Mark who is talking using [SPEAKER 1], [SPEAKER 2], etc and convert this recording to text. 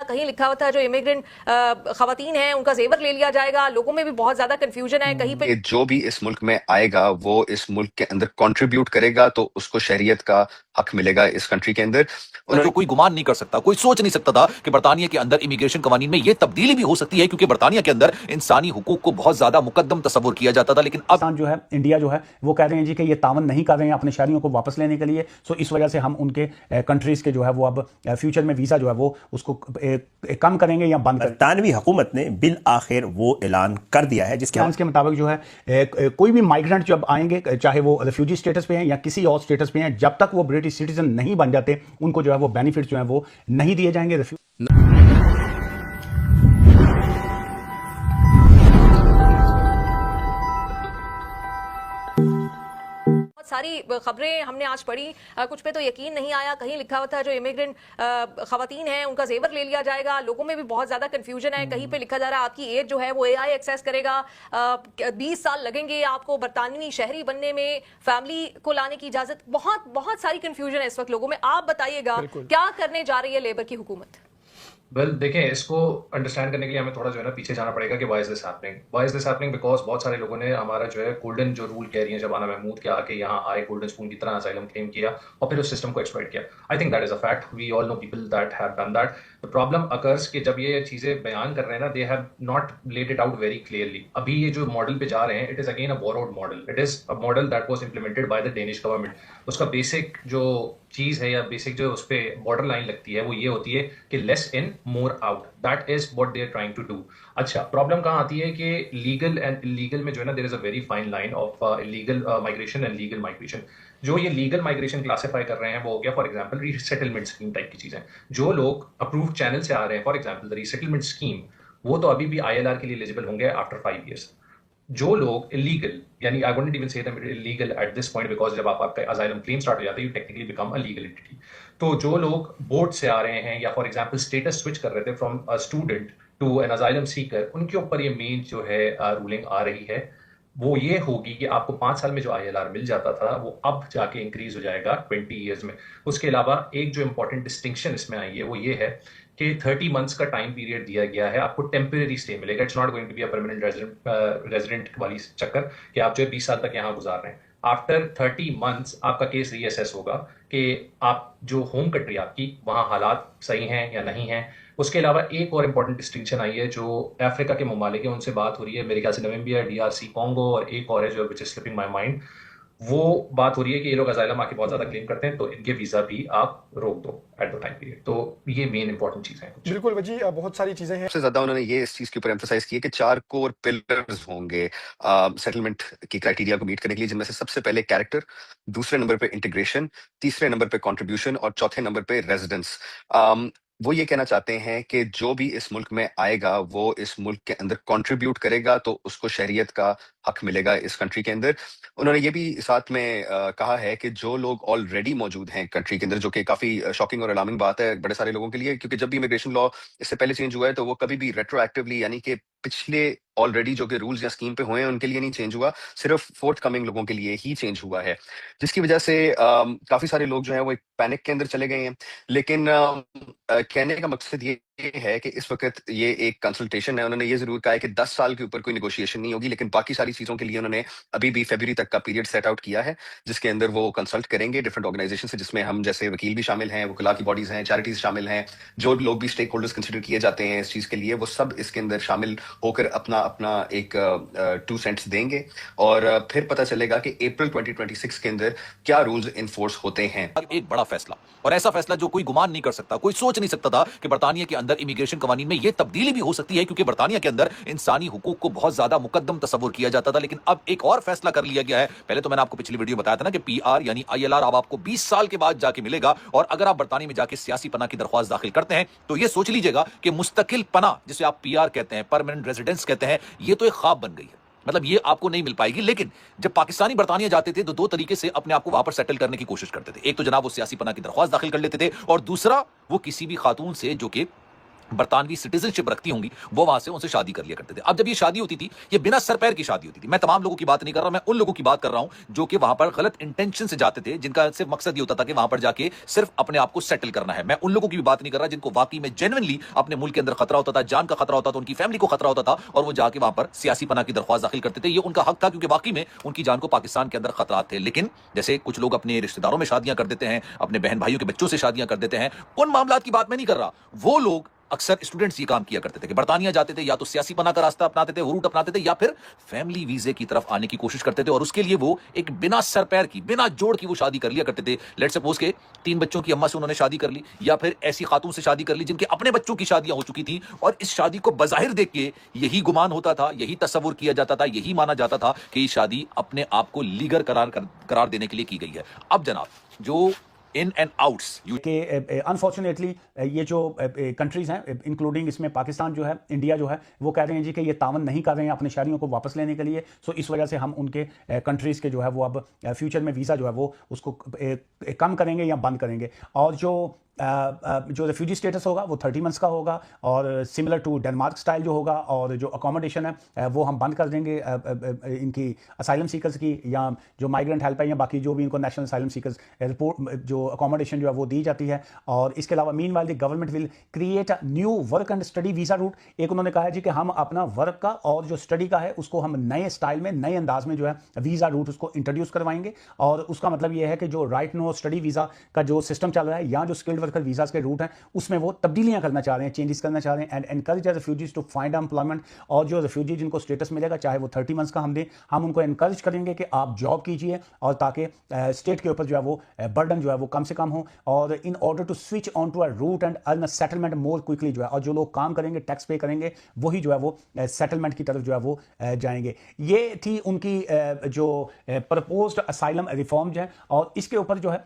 [SPEAKER 1] कहीं लिखा हुआ था जो इमिग्रेंट खवातीन हैं उनका जेवर ले लिया जाएगा। लोगों में भी बहुत ज्यादा कंफ्यूजन है। कहीं पे
[SPEAKER 2] जो भी इस मुल्क में आएगा वो इस मुल्क के अंदर कंट्रीब्यूट करेगा तो उसको शरीयत का हक मिलेगा इस कंट्री के अंदर।
[SPEAKER 3] जो कोई गुमान नहीं कर सकता, कोई सोच नहीं सकता था कि बरतानिया के अंदर इमिग्रेशन कवानीन में यह तब्दीली भी हो सकती है, क्योंकि बरतानिया के अंदर इंसानी हुकूक को बहुत ज्यादा मुकद्दम तस्वुर किया जाता था। लेकिन अब
[SPEAKER 4] जो है इंडिया जो है वो कह रहे हैं जी कि ये तावन नहीं कर रहे हैं अपने शहरियों को वापस लेने के लिए। सो इस वजह से हम उनके कंट्रीज के जो है वो अब फ्यूचर में वीजा जो है वो उसको कम करेंगे या बंद करेंगे।
[SPEAKER 5] बरतानवी हुकूमत ने बिल आखिर वो ऐलान कर दिया है जिसके
[SPEAKER 4] के मुताबिक जो है कोई भी माइग्रेंट जब आएंगे, चाहे वो रिफ्यूजी स्टेटस पे हैं या किसी और स्टेटस पे हैं, जब तक वो ब्रिटिश सिटीजन नहीं बन जाते उनको जो है वो बेनिफिट जो है वो नहीं दिए जाएंगे।
[SPEAKER 1] सारी खबरें हमने आज पढ़ी, कुछ पे तो यकीन नहीं आया। कहीं लिखा हुआ था जो इमिग्रेंट खवातीन हैं उनका जेवर ले लिया जाएगा। लोगों में भी बहुत ज्यादा कंफ्यूजन है। कहीं पे लिखा जा रहा है आपकी एज जो है वो एआई एक्सेस करेगा, 20 साल लगेंगे आपको बरतानवी शहरी बनने में, फैमिली को लाने की इजाजत। बहुत बहुत सारी कंफ्यूजन है इस वक्त लोगों में। आप बताइएगा क्या करने जा रही है लेबर की हुकूमत?
[SPEAKER 6] वेल देखें, इसको अंडरस्टैंड करने के लिए हमें थोड़ा जो है ना पीछे जाना पड़ेगा कि why is this happening because बहुत सारे लोगों ने हमारा जो है गोल्डन जो रूल कह रही है शबाना महमूद के आके यहाँ आए, गोल्डन स्पून की तरह असाइलम क्लेम किया और फिर उस सिस्टम को एक्सप्लॉइट किया। I think that is a fact, we all know people that have done that. The problem occurs कि जब ये चीजें बयान कर रहे हैं ना, they have not laid it out very clearly. अभी ये जो मॉडल पे जा रहे हैं, it is again a borrowed model, it is a model that was implemented by the Danish government. उसका बेसिक जो चीज है या बेसिक जो उस पर बॉर्डर लाइन लगती है वो ये होती है कि less in more out, that is what they are trying to do. अच्छा, प्रॉब्लम कहाँ आती है कि लीगल एंड इलीगल में जो है ना there is a very fine line of illegal migration and legal migration. जो ये लीगल माइग्रेशन क्लासिफाई कर रहे हैं वो हो गया for example resettlement scheme type की चीजें। जो लोग अप्रूव्ड चैनल से आ रहे हैं, for example the resettlement scheme, वो तो अभी भी ILR के लिए एलिजिबल होंगे आफ्टर 5 years। जो लोग इलीगल, यानी I wouldn't even say that illegal at this point because जब आपका असाइलम क्लेम स्टार्ट हो जाता है you technically become a legal entity. तो जो लोग बोर्ड से आ रहे हैं या फॉर एग्जांपल स्टेटस स्विच कर रहे थे from a student to an asylum seeker, उनके ऊपर ये मेन जो है रूलिंग आ रही है वो ये होगी कि आपको 5 साल में जो ILR मिल जाता था वो अब जाके इंक्रीज हो जाएगा 20 years में। उसके अलावा एक जो इंपॉर्टेंट डिस्टिंक्शन इसमें आई है वो ये है कि 30 months का टाइम पीरियड दिया गया है, आपको टेम्परेरी स्टे मिलेगा। It's not going to be a permanent resident वाली चक्कर कि आप जो है 20 साल तक यहाँ गुजार रहे हैं। आफ्टर 30 months आपका केस रीअसेस होगा कि आप जो होम कंट्री आपकी वहाँ हालात सही हैं या नहीं हैं। उसके अलावा एक और इम्पॉर्टेंट डिस्टिंक्शन आई है जो अफ्रीका के ममालिक है उनसे बात हो रही है, मेरे ख्याल से नामीबिया, DRC कॉन्गो और एक और है जो which is slipping my mind. वो बात हो रही है कि ये लोग असाइलम आके बहुत ज्यादा क्लेम करते हैं तो इनके वीजा भी आप रोक दो एट द टाइम पीरियड। तो ये मेन इंपॉर्टेंट चीजें हैं।
[SPEAKER 7] बिल्कुल वजी, बहुत सारी चीजें हैं।
[SPEAKER 2] सबसे ज्यादा उन्होंने ये इस चीज के ऊपर एम्फसाइज किया कि 4 कोर पिलर्स होंगे सेटलमेंट की क्राइटेरिया को मीट करने के लिए, जिनमें से सबसे पहले कैरेक्टर, दूसरे नंबर पे इंटीग्रेशन, तीसरे नंबर पे कंट्रीब्यूशन और चौथे नंबर पे रेजिडेंस। वो ये कहना चाहते हैं कि जो भी इस मुल्क में आएगा वो इस मुल्क के अंदर कंट्रीब्यूट करेगा तो उसको शरीयत का हक मिलेगा इस कंट्री के अंदर। उन्होंने ये भी साथ में कहा है कि जो लोग ऑलरेडी मौजूद हैं कंट्री के अंदर, जो कि काफी शॉकिंग और अलार्मिंग बात है बड़े सारे लोगों के लिए, क्योंकि जब भी इमिग्रेशन लॉ इससे पहले चेंज हुआ है तो वो कभी भी रेट्रोएक्टिवली, यानी कि पिछले ऑलरेडी जो कि रूल्स या स्कीम पे हुए हैं उनके लिए नहीं चेंज हुआ, सिर्फ फोर्थ कमिंग लोगों के लिए ही चेंज हुआ है, जिसकी वजह से काफी सारे लोग जो है वो एक पैनिक के अंदर चले गए हैं। लेकिन कहने का मकसद ये है कि इस वक्त ये एक कंसल्टेशन है। उन्होंने ये जरूर कहा है कि 10 साल के ऊपर कोई निगोशिएशन नहीं होगी, लेकिन बाकी सारी चीजों के लिए उन्होंने अभी भी फरवरी तक का पीरियड सेट आउट किया है, जिसके अंदर वो कंसल्ट करेंगे डिफरेंट ऑर्गेनाइजेशन से, जिसमें हम जैसे वकील भी शामिल हैं, वकला की बॉडीज हैं, चैरिटीज शामिल हैं, जो लोग भी स्टेक होल्डर्स कंसिडर किए जाते हैं इस चीज के लिए, वो सब इसके अंदर शामिल होकर अपना अपना एक 2 cents देंगे और फिर पता चलेगा कि अप्रैल 2026 के अंदर क्या रूल्स इन्फोर्स होते हैं।
[SPEAKER 3] एक बड़ा फैसला, और ऐसा फैसला जो कोई गुमान नहीं कर सकता, कोई सोच नहीं सकता था कि बरतानिया के अंदर इमिग्रेशन कवानीन में यह तब्दीली भी हो सकती है, क्योंकि बरतानिया के अंदर इंसानी हुकूक को बहुत ज्यादा मुकद्दम तस्वुर किया जाता था। लेकिन अब एक और फैसला कर लिया गया है। पहले तो मैंने आपको पिछली वीडियो बताया था ना कि PR यानी ILR अब आपको 20 साल के बाद जाके मिलेगा, और अगर आप बरतानिया में जाके सियासी पनाह की दरख्वास्त दाखिल करते हैं तो यह सोच लीजिएगा कि मुस्तकिल पनाह, जिसे आप PR कहते हैं, परमानेंट रेजिडेंस कहते हैं, यह तो एक ख्वाब बन गई है। मतलब ये आपको नहीं मिल पाएगी। लेकिन जब पाकिस्तानी बरतानिया जाते थे तो 2 तरीके से अपने आप को वहां पर सेटल करने की कोशिश करते थे। एक तो जनाब वो सियासी पनाह की दरख्वास्त दाखिल कर लेते थे, और दूसरा वो किसी भी खातून से जो कि बरतानवी सिटीजनशिप रखती होंगी वो वहां से उनसे शादी कर लिया करते थे। अब जब ये शादी होती थी, ये बिना सर पैर की शादी होती थी। मैं तमाम लोगों की बात नहीं कर रहा, मैं उन लोगों की बात कर रहा हूं जो कि वहां पर गलत इंटेंशन से जाते थे, जिनका सिर्फ मकसद ये होता था कि वहां पर जाके सिर्फ अपने आप को सेटल करना है। मैं उन लोगों की भी बात नहीं कर रहा जिनको वाकई में जेन्युइनली अपने मुल्क के अंदर खतरा होता था, जान का खतरा होता था, उनकी फैमिली को खतरा होता था और वो जाके वहां पर सियासी पनाह की दरख्वास्त दाखिल करते थे। ये उनका हक था क्योंकि वाकई में उनकी जान को पाकिस्तान के अंदर खतरा थे। लेकिन जैसे कुछ लोग अपने रिश्तेदारों में शादियां कर देते हैं, अपने बहन भाइयों के बच्चों से शादियां कर देते हैं, उन मामलात की बात मैं नहीं कर रहा। वो लोग अक्सर स्टूडेंट्स ये काम किया करते थे कि बरतानिया जाते थे, या तो सियासी पनाह का रास्ता अपनाते थे, रूट अपनाते थे, या फिर फैमिली वीजे की तरफ आने की कोशिश करते थे और उसके लिए वो एक बिना सर पैर की, बिना जोड़ की वो शादी कर लिया करते थे। लेट्स सपोज के 3 बच्चों की अम्मा से उन्होंने शादी कर ली, या फिर ऐसी खातून से शादी कर ली जिनके अपने बच्चों की शादियां हो चुकी थी, और इस शादी को बजाहिर देख के यही गुमान होता था, यही तस्वुर किया जाता था, यही माना जाता था कि ये शादी अपने आप को लीगल करार देने के लिए की गई है। अब जनाब, जो इन एंड आउट्स
[SPEAKER 4] कि अनफॉर्चुनेटली ये जो कंट्रीज़ हैं, इंक्लूडिंग इसमें पाकिस्तान जो है, इंडिया जो है, वो कह रहे हैं जी कि ये तावन नहीं कर रहे हैं अपने शहरियों को वापस लेने के लिए। सो इस वजह से हम उनके कंट्रीज़ के जो है वो अब फ्यूचर में वीज़ा जो है वो उसको कम करेंगे या बंद करेंगे। और जो रेफ्यूजी स्टेटस होगा वो 30 मंथ्स का होगा, और सिमिलर टू डेनमार्क स्टाइल जो होगा, और जो अकोमोडेशन है वो हम बंद कर देंगे इनकी असाइलम सीकर्स की, या जो माइग्रेंट हेल्प है, या बाकी जो भी इनको नेशनल असाइलम सीकर्स रिपोर्ट जो अकोमोडेशन जो है वो दी जाती है। और इसके अलावा meanwhile the government will create a new work and study visa route. एक उन्होंने कहा है जी कि हम अपना वर्क का और जो स्टडी का है उसको हम नए स्टाइल में, नए अंदाज में जो है वीज़ा रूट उसको इंट्रोड्यूस करवाएंगे। और उसका मतलब ये है कि जो राइट नो स्टडी वीज़ा का जो सिस्टम चल रहा है, या जो स्किल्ड वर्कर वीज़ा के रूट हैं, उसमें वो तब्दीलियां करना चाह रहे हैं, चेंजेस करना चाह रहे हैं, and encourage refugees to find employment. और जो रेफ्यूजी जिनको स्टेटस मिलेगा, चाहे वो 30 मंथ्स का हम दें, हम उनको एनकरेज करेंगे कि आप जॉब कीजिए, और ताकि स्टेट के ऊपर जो है वो बर्डन जो है वो कम से कम हो, और in order to switch on to a route and earn a settlement more quickly जो है। और जो लोग काम करेंगे, टैक्स पे करेंगे, वही जो है वो सेटलमेंट की तरफ जो है वो जाएंगे। ये थी उनकी जो प्रपोज्ड असाइलम रिफॉर्म जो है, और इसके ऊपर जो है